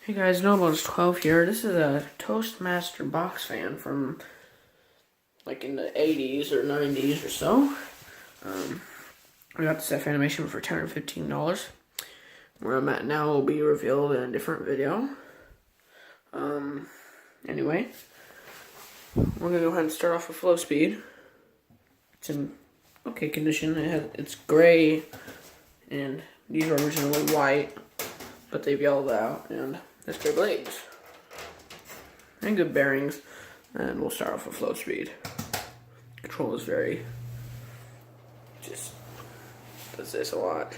Hey guys, Nobles12 here. This is a Toastmaster box fan from like in the 80s or 90s or so. I got this at Fanimation for $10 or $15. Where I'm at now will be revealed in a different video. Anyway, we're gonna go ahead and start off with flow speed. It's in okay condition. It's gray, and these are originally white, but they've yellowed out, and there's gray blades and good bearings. And we'll start off with flow speed. Control is just does this a lot.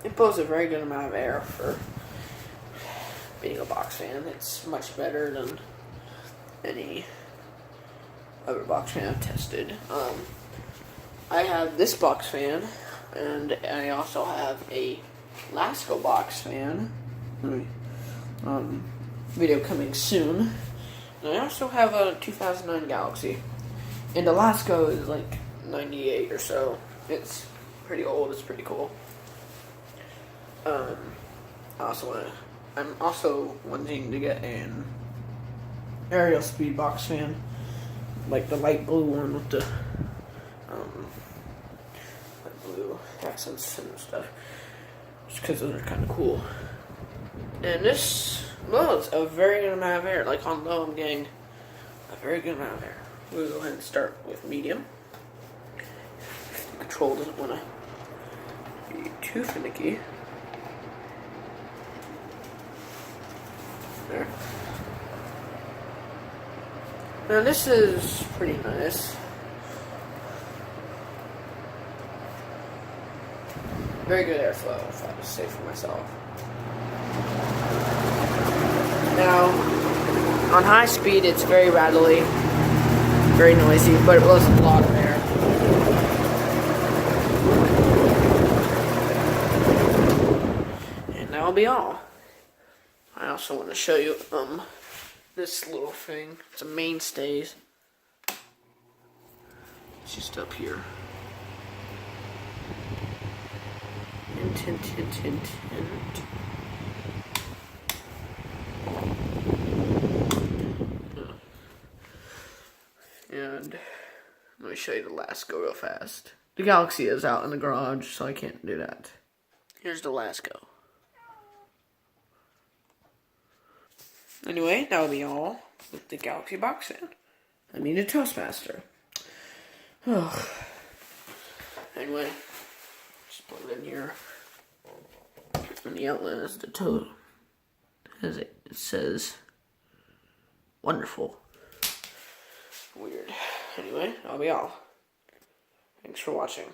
It blows a very good amount of air for being a box fan. It's much better than any other box fan I've tested. I have this box fan, and I also have a Lasco box fan. Video coming soon. And I also have a 2009 Galaxy. And the Lasco is like 98 or so. It's pretty old. It's pretty cool. I'm also wanting to get an aerial speed box fan, like the light blue one with the light blue accents and stuff, just because those are kind of cool. And this blows a very good amount of air. Like on low, I'm getting a very good amount of air. We'll go ahead and start with medium. The control doesn't want to be too finicky. There. Now this is pretty nice. Very good airflow, if I have to say for myself. Now, on high speed, it's very rattly, very noisy, but it blows a lot of air. And that'll be all. I also want to show you this little thing. It's a mainstays. It's just up here. Hint. And let me show you the Lasco real fast. The Galaxy is out in the garage, so I can't do that. Here's the Lasco. Anyway, that'll be all with the Galaxy box fan. I mean the Toastmaster. Oh. Anyway, just put it in here. And the outlet is the toe. As it says, wonderful. Weird. Anyway, that'll be all. Thanks for watching.